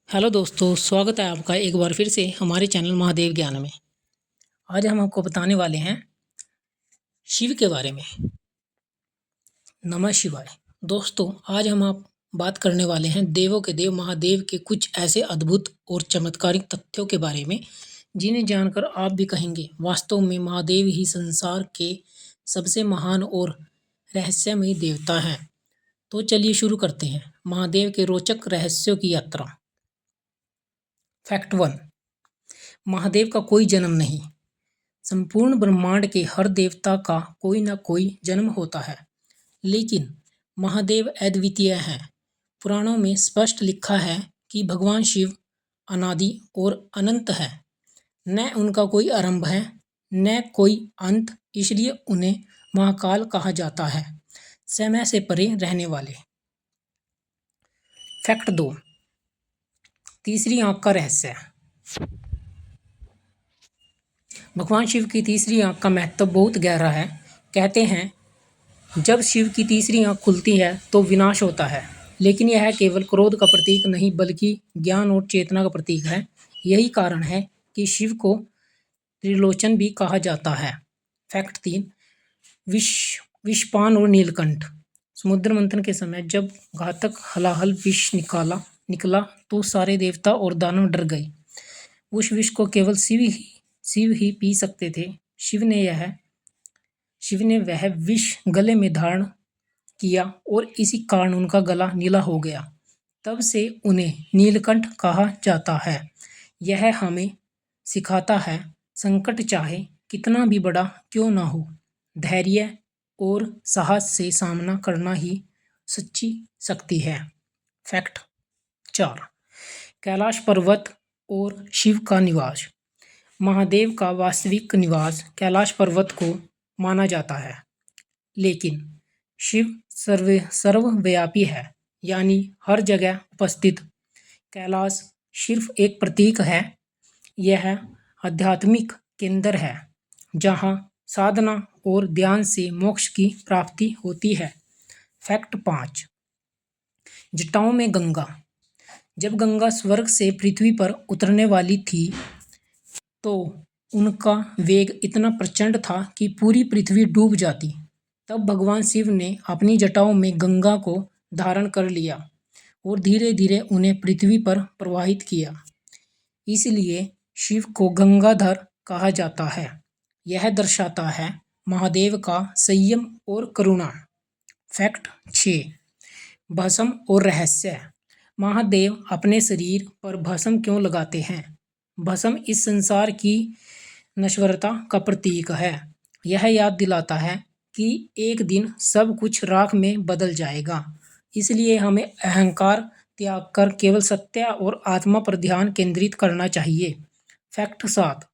Hello दोस्तों, स्वागत है आपका एक बार फिर से हमारे चैनल महादेव ज्ञान में। आज हम आपको बताने वाले हैं शिव के बारे में। नमः शिवाय। दोस्तों, आज हम आप बात करने वाले हैं देवों के देव महादेव के कुछ ऐसे अद्भुत और चमत्कारिक तथ्यों के बारे में जिन्हें जानकर आप भी कहेंगे वास्तव में महादेव ही संसार के सबसे महान और रहस्यमयी देवता हैं। तो चलिए शुरू करते हैं महादेव के रोचक रहस्यों की यात्रा। फैक्ट 1। महादेव का कोई जन्म नहीं। संपूर्ण ब्रह्मांड के हर देवता का कोई न कोई जन्म होता है, लेकिन महादेव अद्वितीय हैं। पुराणों में स्पष्ट लिखा है कि भगवान शिव अनादि और अनंत है। न उनका कोई आरंभ है न कोई अंत, इसलिए उन्हें महाकाल कहा जाता है, समय से परे रहने वाले। फैक्ट 2। तीसरी आंख का रहस्य। भगवान शिव की तीसरी आंख का महत्व बहुत गहरा है। कहते हैं जब शिव की तीसरी आंख खुलती है तो विनाश होता है, लेकिन यह केवल क्रोध का प्रतीक नहीं बल्कि ज्ञान और चेतना का प्रतीक है। यही कारण है कि शिव को त्रिलोचन भी कहा जाता है। फैक्ट 3। विषपान और नीलकंठ। समुद्र मंथन के समय जब घातक हलाहल विष निकला तो सारे देवता और दानव डर गए। उस विष को केवल शिव ही पी सकते थे। शिव ने वह विष गले में धारण किया और इसी कारण उनका गला नीला हो गया। तब से उन्हें नीलकंठ कहा जाता है। यह हमें सिखाता है संकट चाहे कितना भी बड़ा क्यों ना हो, धैर्य और साहस से सामना करना ही सच्ची शक्ति है। फैक्ट 4। कैलाश पर्वत और शिव का निवास। महादेव का वास्तविक निवास कैलाश पर्वत को माना जाता है, लेकिन शिव सर्वव्यापी है, यानी हर जगह उपस्थित। कैलाश सिर्फ एक प्रतीक है। यह आध्यात्मिक केंद्र है जहाँ साधना और ध्यान से मोक्ष की प्राप्ति होती है। फैक्ट 5। जटाओं में गंगा। जब गंगा स्वर्ग से पृथ्वी पर उतरने वाली थी तो उनका वेग इतना प्रचंड था कि पूरी पृथ्वी डूब जाती। तब भगवान शिव ने अपनी जटाओं में गंगा को धारण कर लिया और धीरे धीरे उन्हें पृथ्वी पर प्रवाहित किया। इसलिए शिव को गंगाधर कहा जाता है। यह दर्शाता है महादेव का संयम और करुणा। फैक्ट 6। भस्म और रहस्य। महादेव अपने शरीर पर भस्म क्यों लगाते हैं? भस्म इस संसार की नश्वरता का प्रतीक है। यह याद दिलाता है कि एक दिन सब कुछ राख में बदल जाएगा। इसलिए हमें अहंकार त्याग कर केवल सत्य और आत्मा पर ध्यान केंद्रित करना चाहिए। फैक्ट 7।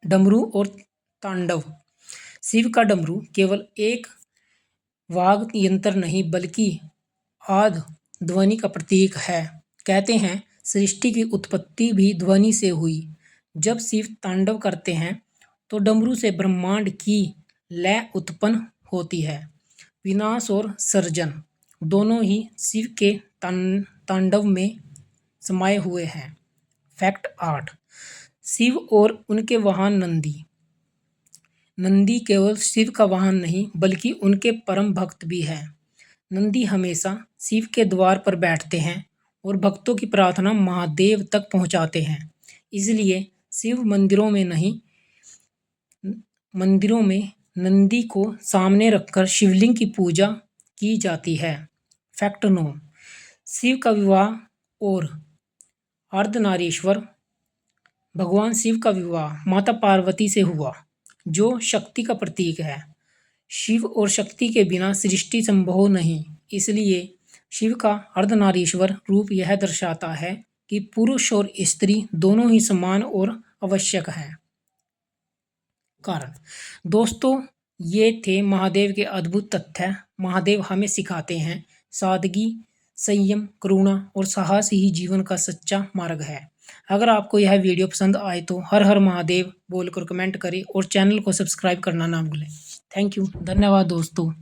डमरू और तांडव। शिव का डमरू केवल एक वाद्य यंत्र नहीं बल्कि आद ध्वनि का प्रतीक है। कहते हैं सृष्टि की उत्पत्ति भी ध्वनि से हुई। जब शिव तांडव करते हैं तो डमरू से ब्रह्मांड की लय उत्पन्न होती है। विनाश और सृजन दोनों ही शिव के तांडव में समाये हुए हैं। फैक्ट 8। शिव और उनके वाहन नंदी। नंदी केवल शिव का वाहन नहीं बल्कि उनके परम भक्त भी है। नंदी हमेशा शिव के द्वार पर बैठते हैं और भक्तों की प्रार्थना महादेव तक पहुंचाते हैं। इसलिए शिव मंदिरों में नंदी को सामने रखकर शिवलिंग की पूजा की जाती है। फैक्ट 9। शिव का विवाह और अर्धनारीश्वर। भगवान शिव का विवाह माता पार्वती से हुआ, जो शक्ति का प्रतीक है। शिव और शक्ति के बिना सृष्टि संभव नहीं। इसलिए शिव का अर्धनारीश्वर रूप यह दर्शाता है कि पुरुष और स्त्री दोनों ही समान और आवश्यक हैं। कारण दोस्तों, ये थे महादेव के अद्भुत तथ्य। महादेव हमें सिखाते हैं सादगी, संयम, करुणा और साहस ही जीवन का सच्चा मार्ग है। अगर आपको यह वीडियो पसंद आए तो हर हर महादेव बोलकर कमेंट करें और चैनल को सब्सक्राइब करना ना भूलें। थैंक यू, धन्यवाद दोस्तों।